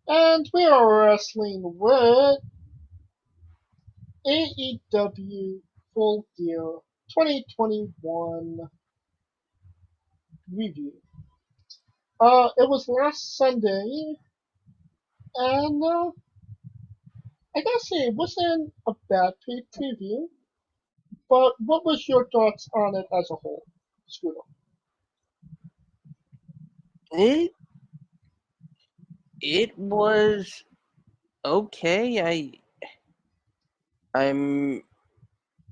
And we are wrestling with AEW Full Gear 2021 review. It was last Sunday, and I gotta say, it wasn't a bad preview, but what was your thoughts on it as a whole, Scooter? It it was okay. I'm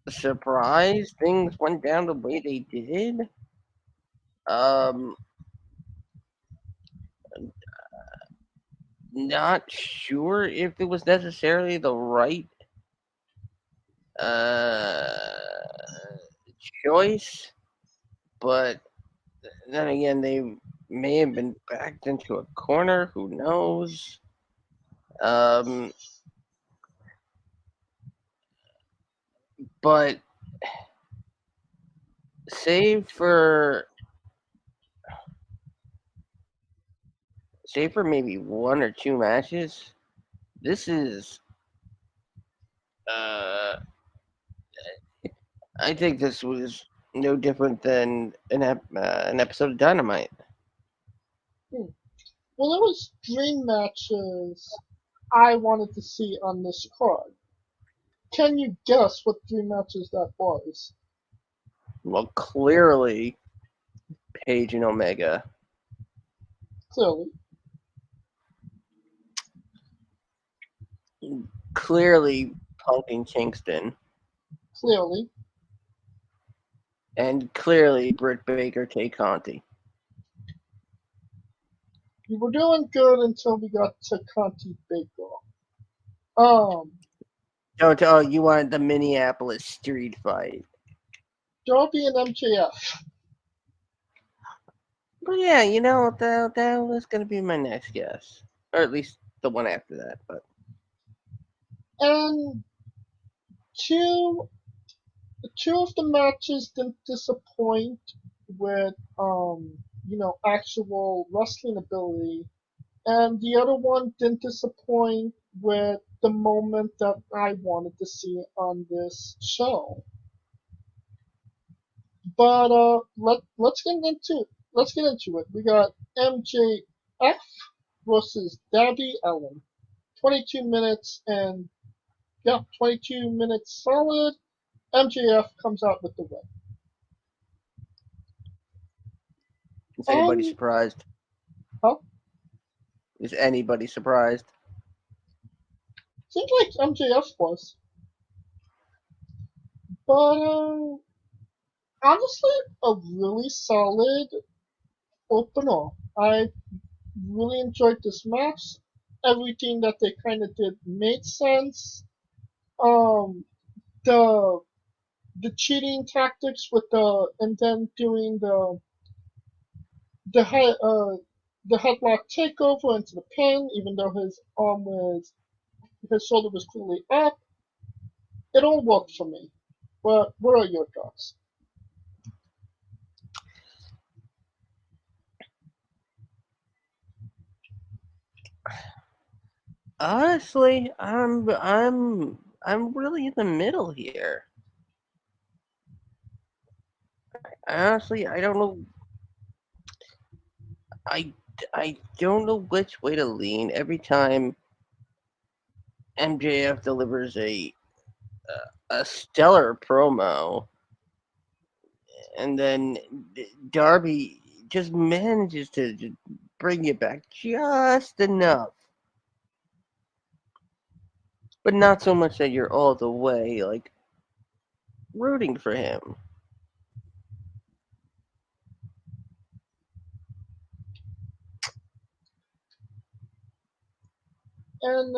surprised things went down the way they did. Um, not sure if it was necessarily the right uh choice, but then again, they may have been backed into a corner. Who knows? Um, but save for save for maybe one or two matches, this is uh I think this was no different than an episode of Dynamite. Hmm. Well, there was dream matches I wanted to see on this card. Can you guess what three matches that was? Well, clearly Page and Omega, Clearly, clearly Punk and Kingston, clearly. and clearly Britt Baker, Tay Conti. You were doing good until we got to Conti Baker. Um, Don't oh you wanted the Minneapolis street fight. Darby and MJF. But yeah, that was gonna be my next guess, or at least the one after that. But And two two of the matches didn't disappoint with actual wrestling ability, and the other one didn't disappoint with the moment that I wanted to see on this show. But let's get into it. We got MJF versus Darby Allin. 22 minutes and yeah, 22 minutes solid. MJF comes out with the win. is anybody Um, surprised? huh? Is anybody surprised? Seems like MJF was, but honestly, a really solid opener. I really enjoyed this match. Everything that they kind of did made sense. Um, the the cheating tactics with the and then doing the head the headlock takeover into the pin, even though his shoulder was clearly up. It all worked for me. But what are your thoughts? Honestly, I'm really in the middle here. Honestly, I don't know. I I don't know which way to lean. Every time MJF delivers a stellar promo, and then Darby just manages to just bring you back just enough, but not so much that you're all the way like rooting for him. And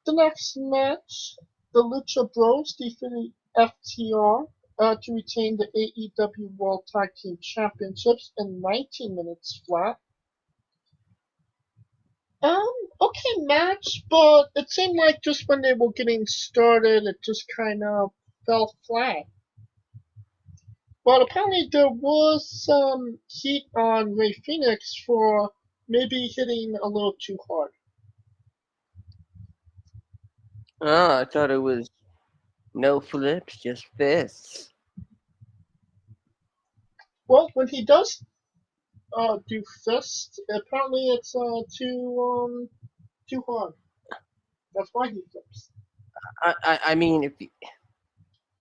the next match, the Lucha Bros defeated FTR to retain the AEW World Tag Team Championships in 19 minutes flat. Um, okay match, but it seemed like just when they were getting started, it just kind of fell flat. But apparently there was some heat on Ray Phoenix for maybe hitting a little too hard. Oh, I thought it was no flips, just fists. Well, when he does do fists, apparently it's too hard. That's why he flips. I mean,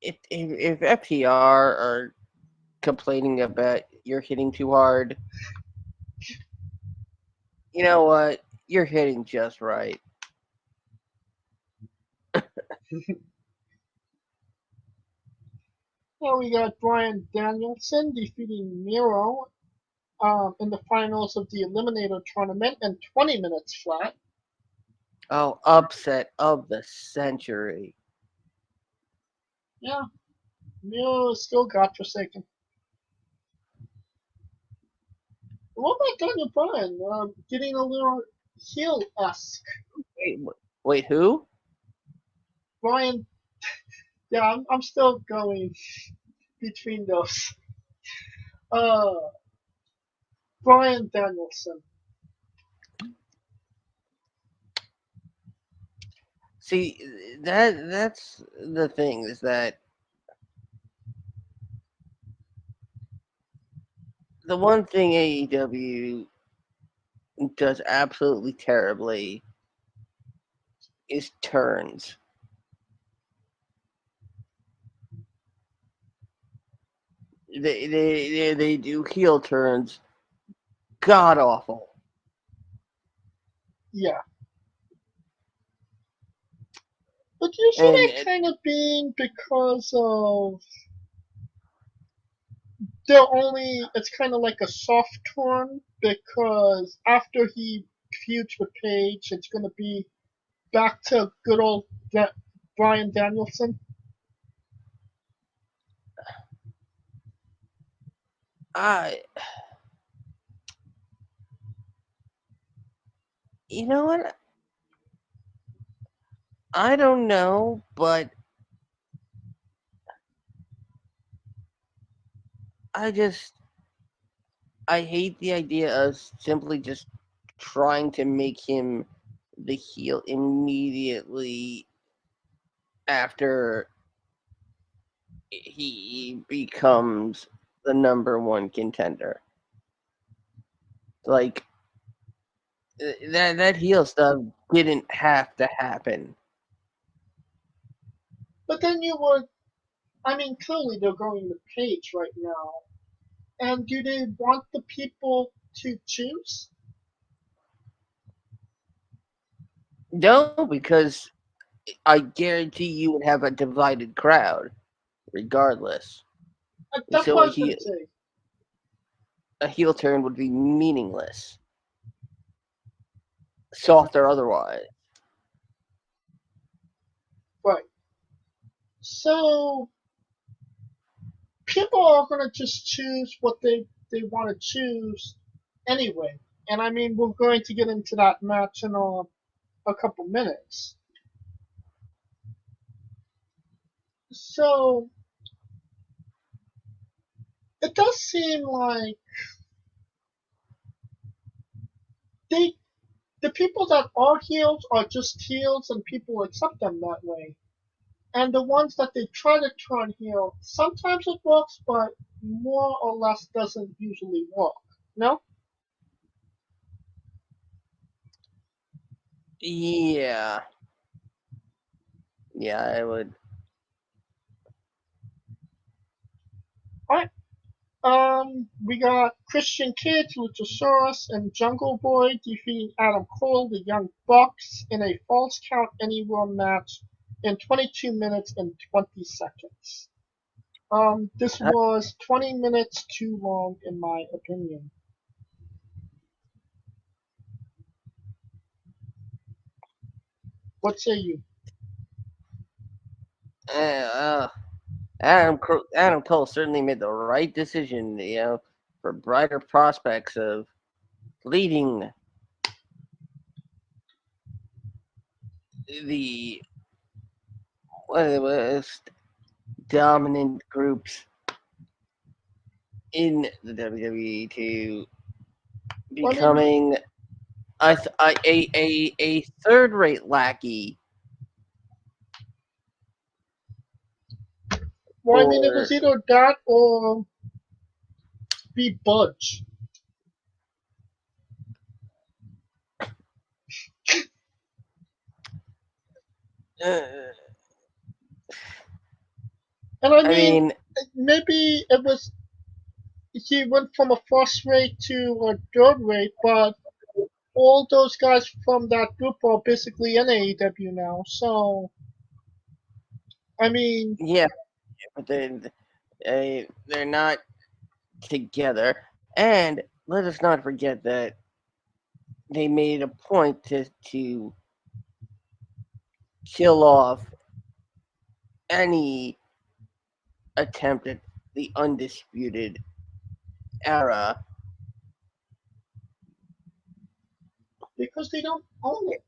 if FTR are complaining about you're hitting too hard, you know what? You're hitting just right. Now we got Brian Danielson defeating Miro in the finals of the Eliminator tournament in 20 minutes flat. Oh, upset of the century. Yeah, Miro is still godforsaken. What about Daniel Bryan? Getting a little heel-esque. Wait, wait, who? Brian, yeah, I'm still going between those. Uh, Brian Danielson. See, that's the thing is that the one thing AEW does absolutely terribly is turns. They do heel turns god awful. Yeah. But you see And that kind of being because of they're only it's kind of like a soft turn because after he feuds with Paige, it's gonna be back to good old Brian Danielson. I, you know what? I don't know, but I just I hate the idea of simply just trying to make him the heel immediately after he becomes the number one contender. Like that heel stuff didn't have to happen. But then you would, I mean, clearly they're going with Paige right now. And do they want the people to choose? No, because I guarantee you would have a divided crowd regardless. That's So what I was gonna say. a heel turn would be meaningless, soft or otherwise. Right. So people are gonna just choose what they want to choose anyway. And I mean, we're going to get into that match in a couple minutes. So it does seem like they the people that are heels are just heels and people accept them that way. And the ones that they try to turn heel, sometimes it works, but more or less doesn't usually work. No? Yeah, yeah, I would. Alright. We got Christian Cage, Luchasaurus, and Jungle Boy defeating Adam Cole, the Young Bucks, in a Falls Count Anywhere match in 22 minutes and 20 seconds. This was 20 minutes too long, in my opinion. What say you? Uh, Adam Cole certainly made the right decision, for brighter prospects of leading the most dominant groups in the WWE to Well, I mean, becoming a third-rate lackey, Well, I mean, it was or either that or be Budge. uh, And I I mean, mean, maybe it was he went from a first rate to a third rate, but all those guys from that group are basically in AEW now. So, I mean, yeah, but they're not together. And let us not forget that they made a point to kill off any attempt at the undisputed era. because they don't own it.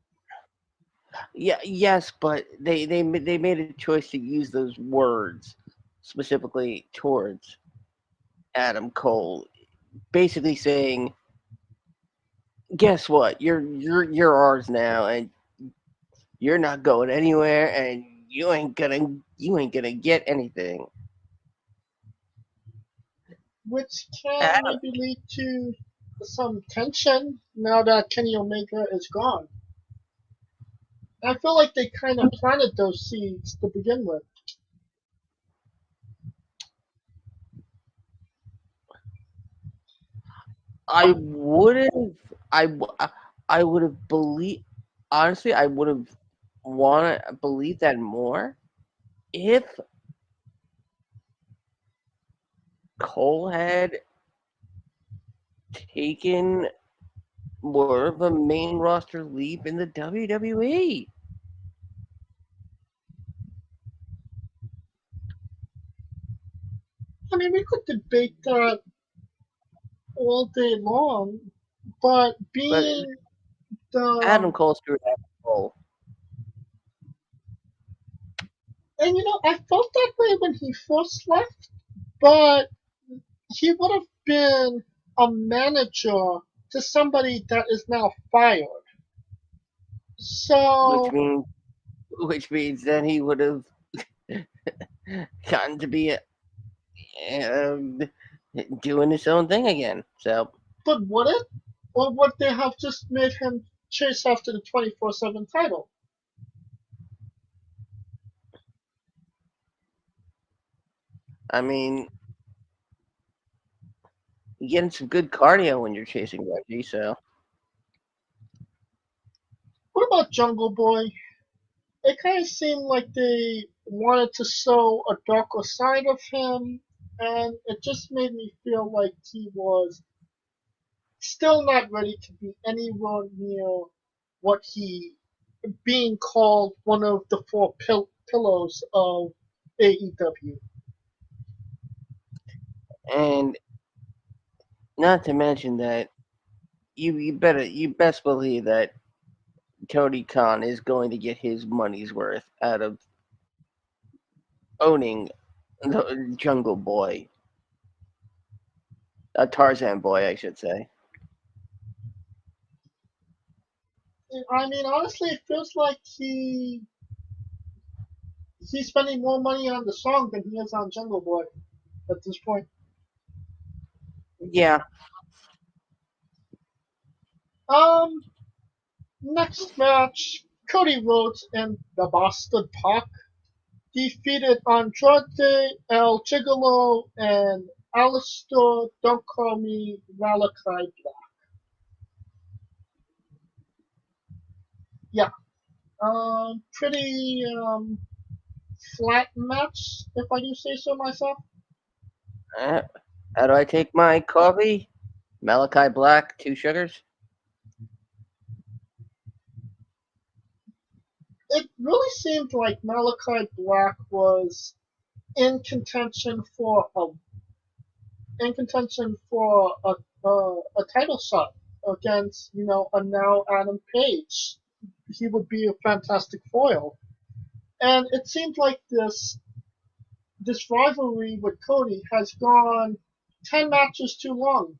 Yeah, yes, but they made a choice to use those words specifically towards Adam Cole, basically saying, "Guess what? You're ours now, and you're not going anywhere, and you ain't gonna get anything." Which can Adam, maybe lead to some tension now that Kenny Omega is gone. I feel like they kind of planted those seeds to begin with. I would have, I w- I would have believed. Honestly, I would have want to believe that more if Cole had taken more of a main roster leap in the WWE. I mean, we could debate that all day long, but But being Adam the Cole screwed Adam Cole. and I felt that way when he first left, but he would have been a manager to somebody that is now fired. which So, means which means that he would have gotten to be um, doing his own thing again. So but would it? Or would they have just made him chase after the 24/7 title? I mean, you're getting some good cardio when you're chasing Reggie. So What about Jungle Boy? It kind of seemed like they wanted to show a darker side of him, and it just made me feel like he was still not ready to be anywhere near what he being called one of the four pillows of AEW. and not to mention that you best believe that Tony Khan is going to get his money's worth out of owning the Jungle Boy, a Tarzan boy, I should say. I mean, honestly, it feels like he's spending more money on the song than he is on Jungle Boy at this point. Yeah, Um, Next match, Cody Rhodes and the Boston Pac defeated Andrade El Gigolo and Alistair Don't Call Me Malachi Black. Yeah, pretty flat match, if I do say so myself. uh, how do I take my coffee? Malachi Black, 2 sugars. It really seemed like Malachi Black was in contention for a a title shot against a now Adam Page. He would be a fantastic foil, and it seemed like this rivalry with Cody has gone 10 matches too long.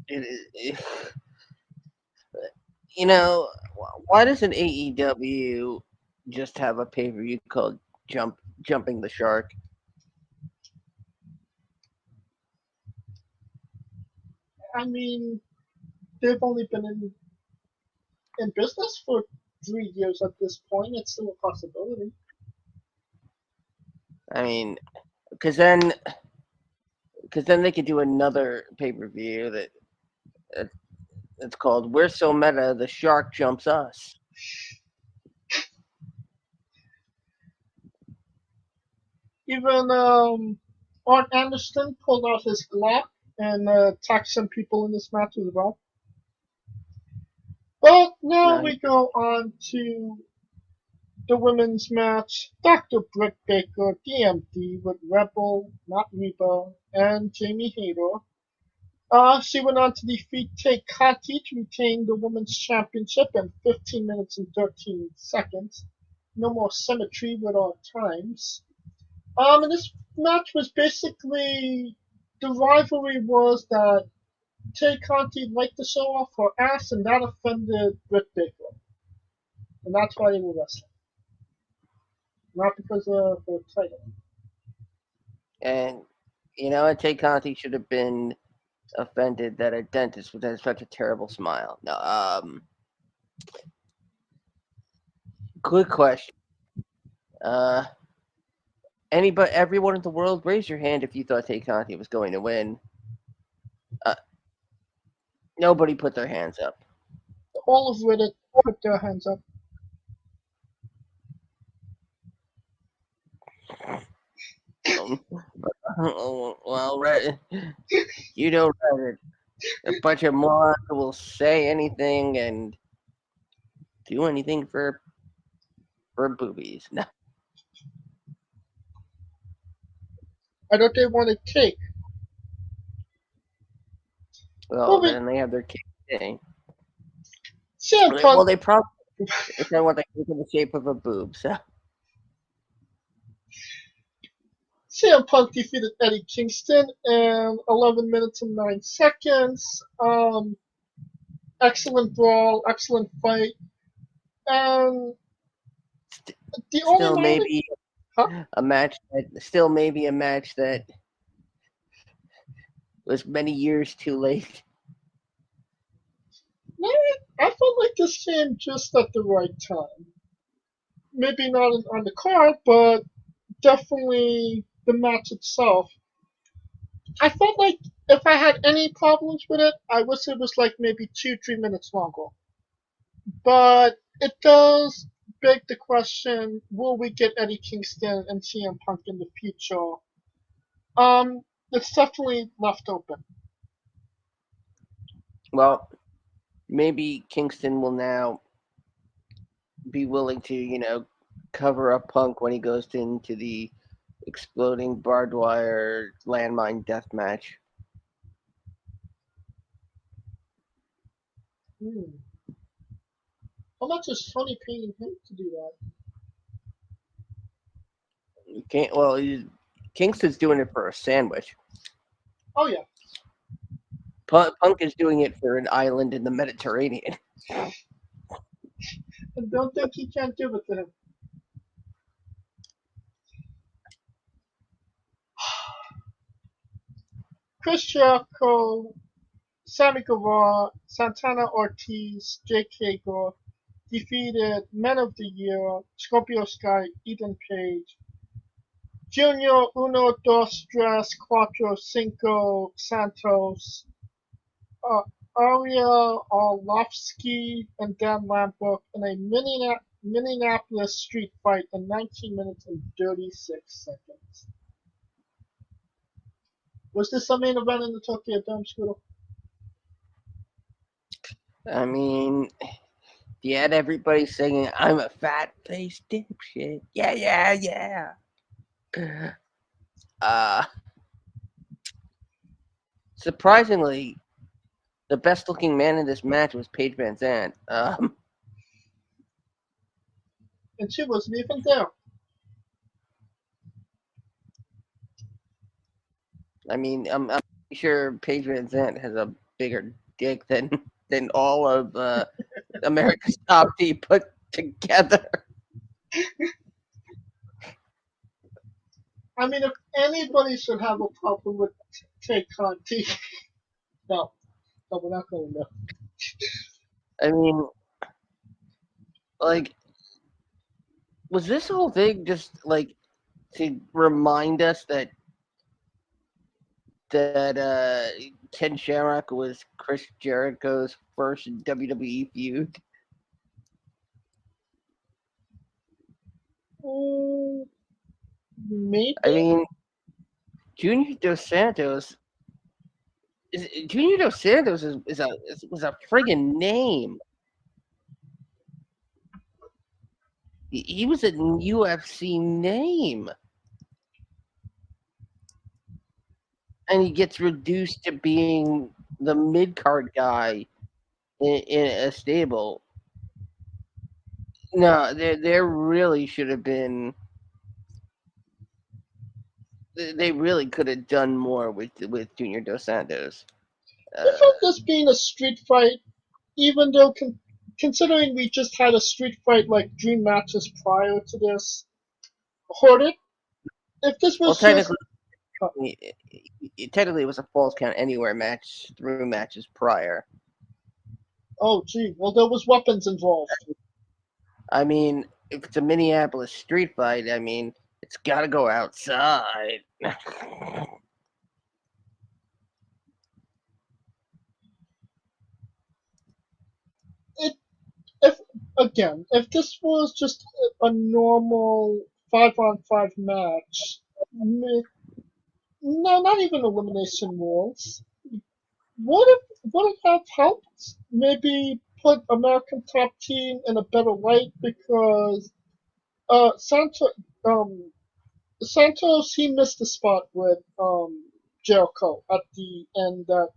It, it, You know, why doesn't AEW just have a pay per view called Jumping the Shark? I mean, they've only been in business for 3 years at this point. It's still a possibility. I mean, because then they could do another pay per view that it's called "We're So Meta, the Shark Jumps Us." Even Arn Anderson pulled out his Glock and attacked some people in this match as well. But now No, we go on to the women's match. Dr. Britt Baker, DMD, with Rebel, not Reba, and Jamie Hayter. She went on to defeat Tay Conti to retain the women's championship in 15 minutes and 13 seconds. No more symmetry with our times. And this match was basically the rivalry was that Tay Conti liked to show off her ass, and that offended Britt Baker, and that's why they were wrestling, not because of her title. and Tay Conti should have been offended that a dentist would have such a terrible smile. No, good question. Uh, everyone in the world, raise your hand if you thought Tay Conti was going to win. Uh, Nobody put their hands up. All of Reddit put their hands up. Well, you know Reddit. A bunch of morons who will say anything and do anything for boobies. No, I thought they wanted cake. well Moving, then they have their cake thing. CM Punk, Well, they probably want the cake in the shape of a boob. So CM Punk defeated Eddie Kingston in 11 minutes and 9 seconds. Excellent brawl, excellent fight, and st- the only still moment, maybe huh? a match that was many years too late. No, I felt like this came just at the right time. Maybe not on the card, but definitely the match itself. I felt like if I had any problems with it, I wish it was like maybe 2, 3 minutes longer. But it does beg the question: will we get Eddie Kingston and CM Punk in the future? It's definitely left open. Well, maybe Kingston will now be willing to cover up Punk when he goes into the exploding barbed wire landmine death match. Hmm. How much is Tony paying him to do that? You can't. Well, Kingston's doing it for a sandwich. Oh yeah, Punk is doing it for an island in the Mediterranean. I don't think he can't give it to him. Chris Jericho, Sammy Guevara, Santana Ortiz, Jake Hager defeated Men of the Year, Scorpio Sky, Ethan Page, Junior Uno Dos Tres Cuatro Cinco Santos, uh, Ariel Orlovsky, and Dan Lambert in a Minneapolis street fight in 19 minutes and 36 seconds. Was this the main event in the Tokyo Dome, Scooter? I mean, you had everybody singing, "I'm a fat faced dipshit." Yeah, yeah, yeah. Uh, Surprisingly, the best looking man in this match was Paige Van Zandt. And she wasn't even there. I mean, I'm sure Paige Van Zandt has a bigger dick than all of America's Top Team put together. I mean, if anybody should have a problem with Tay Conti, no, no, we're not going there. I mean, like, was this whole thing just like to remind us that Ken Shamrock was Chris Jericho's first WWE feud? Mm, maybe. I mean, Junior Dos Santos Junior Dos Santos was a friggin' name. He was a UFC name, and he gets reduced to being the mid card guy in a stable. No, there really should have been. They really could have done more with Junior Dos Santos. I felt this being a street fight, even though considering we just had a street fight like dream matches prior to this, heard it. If this Well, was just technically, it was a falls count anywhere match through matches prior. oh gee, well there was weapons involved. I mean, if it's a Minneapolis street fight, I mean, it's got to go outside. It if again if this was just a normal 5-on-5 match, no, not even elimination rules. Would it have helped? Maybe put American Top Team in a better light because Santos Santos he missed the spot with Jericho at the end that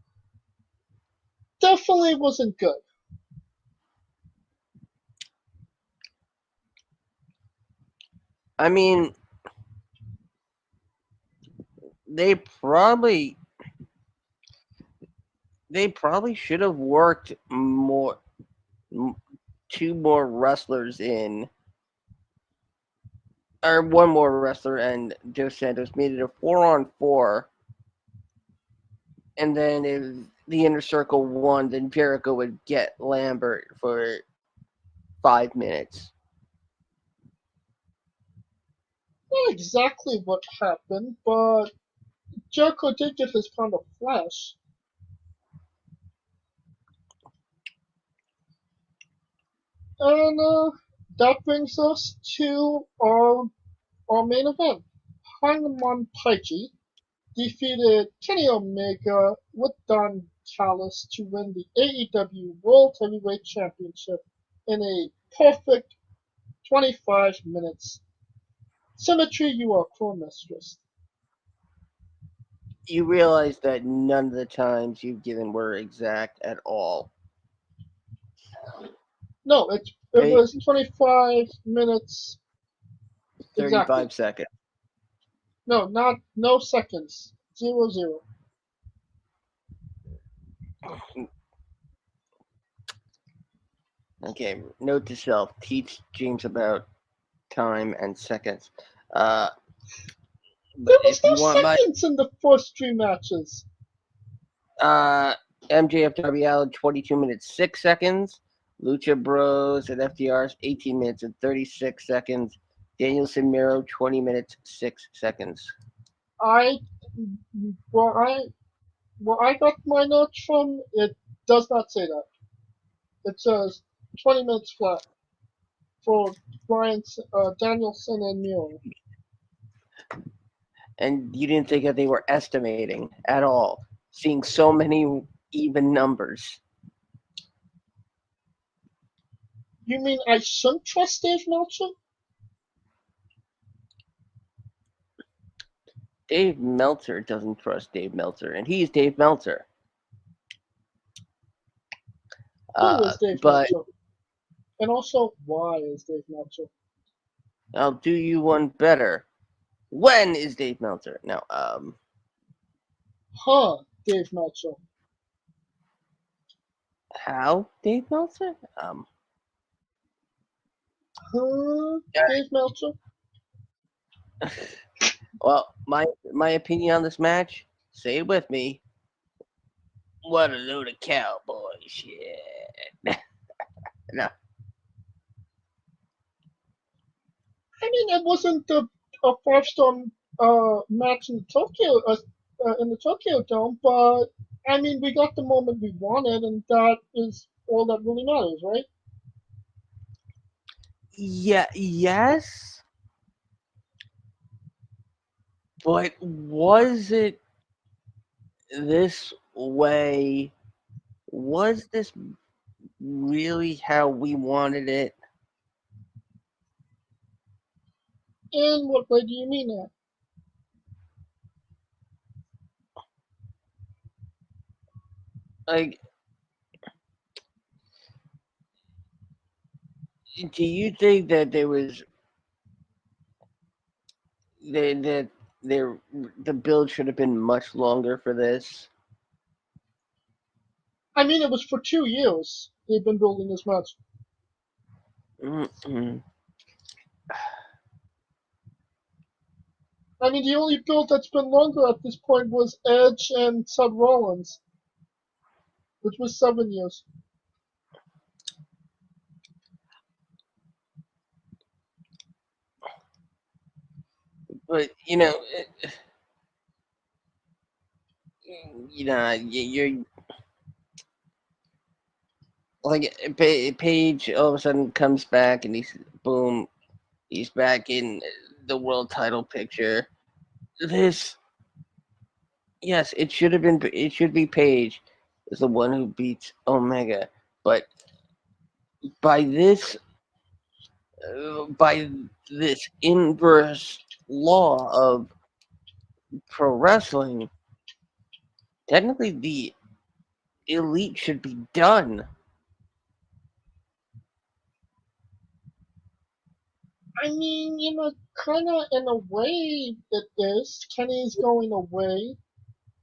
definitely wasn't good. I mean, they probably should have worked more, two more wrestlers in, or one more wrestler and Dos Santos made it a 4-on-4, and then if the Inner Circle won, then Jericho would get Lambert for 5 minutes. Not exactly what happened, but Jericho did get his pound of flesh. And that brings us to our main event. Hangman Paichi defeated Kenny Omega with Don Callis to win the AEW World Heavyweight Championship in a perfect 25 minutes. Symmetry, you are core mistress. You realize that none of the times you've given were exact at all. No, it was 25 minutes 35 exactly. seconds. No seconds. 0-0. Okay, note to self: teach James about time and seconds. But There was if you no want my seconds in the first three matches. MJF Darby Allin 22 minutes 6 seconds, Lucha Bros and FDR's 18 minutes and 36 seconds, Danielson Miro 20 minutes 6 seconds. I where I got my notes from, it does not say that. It says 20 minutes flat for Danielson and Miro. And you didn't think that they were estimating at all, seeing so many even numbers. You mean I shouldn't trust Dave Meltzer? Dave Meltzer doesn't trust Dave Meltzer, and he's Dave Meltzer. Who is Dave But Meltzer? And also, why is Dave Meltzer? I'll do you one better. When is Dave Meltzer? No, Dave Meltzer. How, Dave Meltzer? Dave Meltzer? Well, my opinion on this match. Say it with me. What a load of cowboy shit. No, I mean, it wasn't a 5-star match in the Tokyo Dome, but I mean, we got the moment we wanted, and that is all that really matters, right? yeah, yes, but was it this way? Was this really how we wanted it? In what way do you mean that? Like, do you think that there was that there the build should have been much longer for this? I mean, it was for 2 years they've been building this match. Mm-mm. I mean, the only build that's been longer at this point was Edge and Seth Rollins, which was 7 years. But you're like Page all of a sudden comes back and he's back in the world title picture. This, yes, it should be Page is the one who beats Omega, but by this by this inverse law of pro wrestling, technically the elite should be done. I mean, kind of in a way it is. Kenny's going away.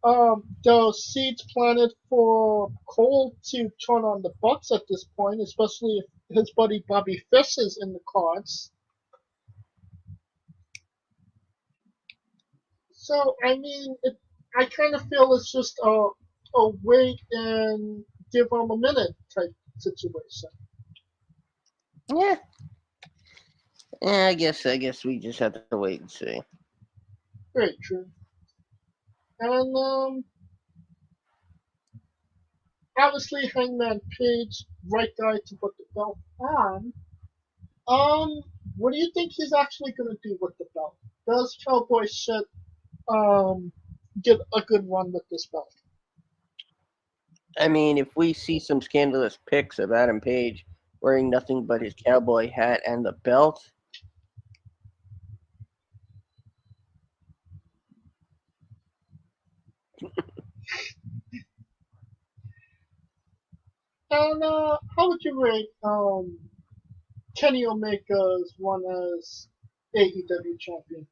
The seeds planted for Cole to turn on the Bucks at this point, especially if his buddy Bobby Fish is in the cards. So, I mean, I kind of feel it's just a wait and give him a minute type situation. Yeah, yeah. I guess we just have to wait and see. Very true. And obviously, Hangman Page, right guy to put the belt on. Um, what do you think he's actually gonna do with the belt? Does Cowboy shit um get a good run with this belt? I mean, if we see some scandalous pics of Adam Page wearing nothing but his cowboy hat and the belt, And how would you rate Kenny Omega's run as AEW champion?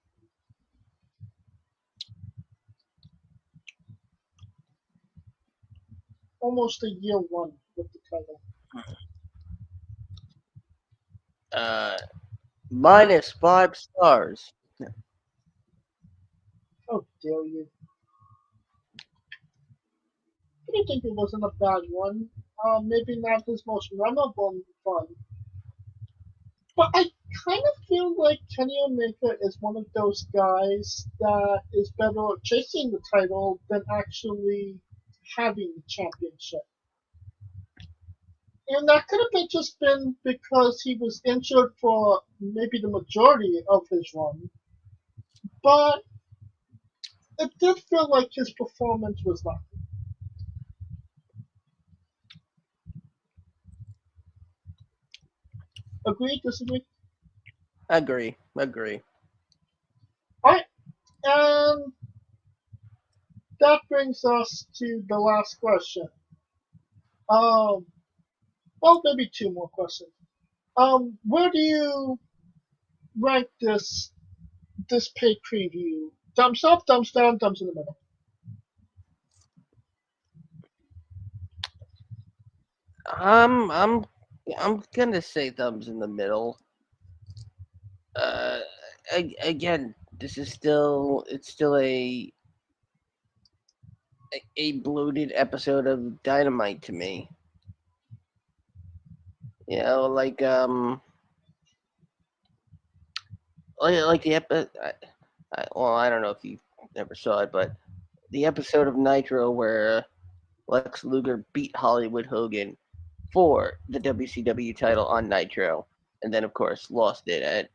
Almost a year one with the title. uh, -5 stars. How dare you? I didn't think it wasn't a bad one. Maybe not his most memorable one, but I kind of feel like Kenny Omega is one of those guys that is better at chasing the title than actually having the championship. And that could have been just been because he was injured for maybe the majority of his run, but it did feel like his performance was not. Agree? Disagree? Agree, agree. Alright, and that brings us to the last question. Um, well, maybe two more questions. Where do you rank this pay preview? Thumbs up, thumbs down, thumbs in the middle. I'm gonna say thumbs in the middle. Uh, again, this is still a bloated episode of Dynamite to me. You know, like the episode. Well, I don't know if you never saw it, but the episode of Nitro where Lex Luger beat Hollywood Hogan for the WCW title on Nitro, and then of course lost it at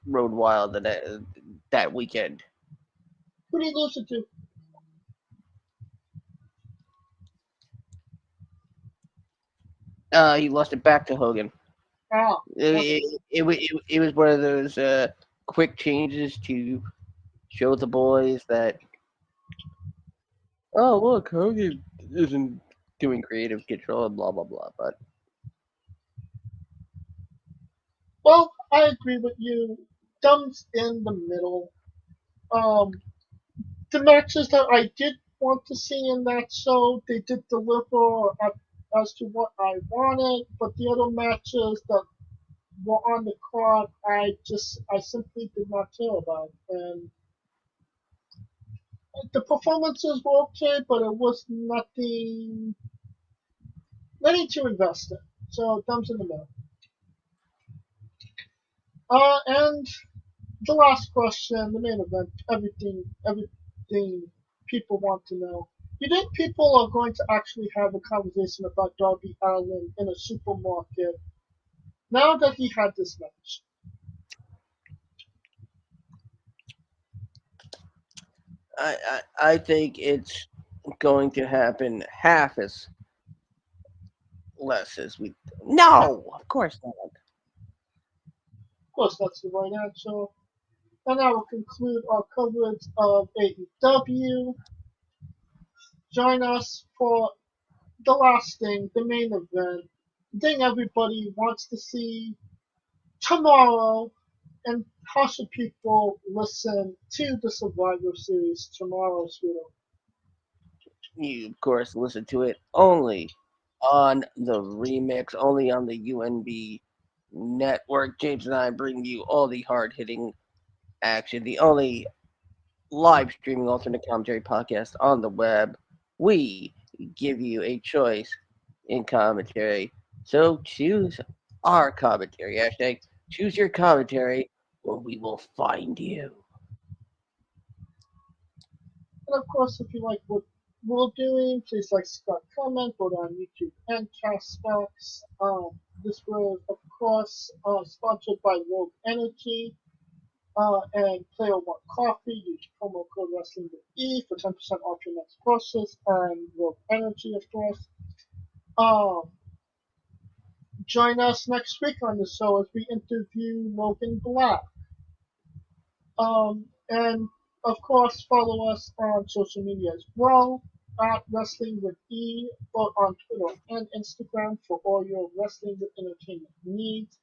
Road Wild that weekend. Who do you lose it to? He lost it back to Hogan. Ah, okay. It was one of those quick changes to show the boys that, oh look, Hogan isn't doing creative control and blah blah blah. But Well, I agree with you. Thumbs in the middle. Um, the matches that I did want to see in that show, they did deliver as to what I wanted, but the other matches that were on the card, I simply did not care about. And the performances were okay, but it was nothing to invest in. So thumbs in the middle. And the last question, the main event, everything people want to know. You think people are going to actually have a conversation about Darby Allin in a supermarket now that he had this match? I think it's going to happen half as less as we. No, of course not. Of course, that's the right answer. And that will conclude our coverage of AEW. Join us for the last thing, the main event, the thing everybody wants to see tomorrow. And how should people listen to the Survivor Series tomorrow, Sweeto? You of course listen to it only on the remix, only on the UNB network. James and I bring you all the hard hitting action, the only live streaming alternate commentary podcast on the web. We give you a choice in commentary. So choose our commentary. Hashtag choose your commentary or we will find you. And of course, if you like what we're doing, please like, subscribe, comment, go on YouTube and Castbox. This was, of course, sponsored by Rogue Energy and Player One Coffee. Use promo code Wrestling with E for 10% off your next purchase. And Rogue Energy, of course. Um, Join us next week on the show as we interview Logan Black. And of course, follow us on social media as well at Wrestling with E or on Twitter and Instagram for all your wrestling with entertainment needs.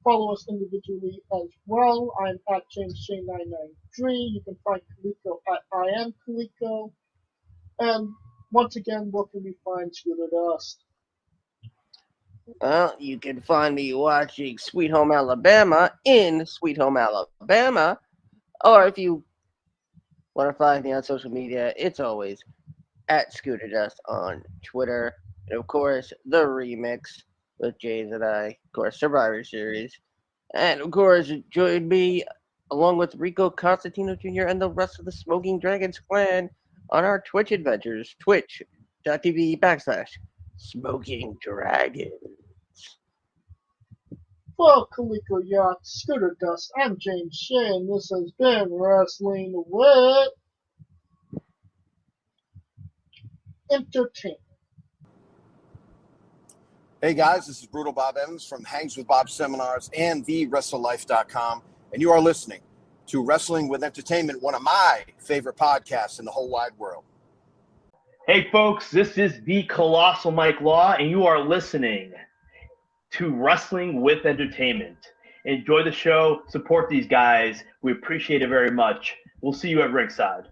Follow us individually as well. I'm at JamesJ993. You can find Kaliko at I am Kaliko. And once again, where can we find Scooter Dust? Well, you can find me watching Sweet Home Alabama in Sweet Home Alabama. Or if you want to find me on social media, it's always at Scooter Dust on Twitter. And of course, the remix with James and I, of course, Survivor Series. And of course, join me along with Rico Constantino Jr. and the rest of the Smoking Dragons clan on our Twitch adventures, twitch.tv/Smoking Dragon. For Kaliko Yacht, Scooter Dust, I'm James Shea, and this has been Wrestling with Entertainment. Hey guys, this is Brutal Bob Evans from Hangs with Bob Seminars and TheWrestleLife.com, and you are listening to Wrestling with Entertainment, one of my favorite podcasts in the whole wide world. Hey folks, this is the Colossal Mike Law, and you are listening to Wrestling with Entertainment. Enjoy the show, support these guys. We appreciate it very much. We'll see you at ringside.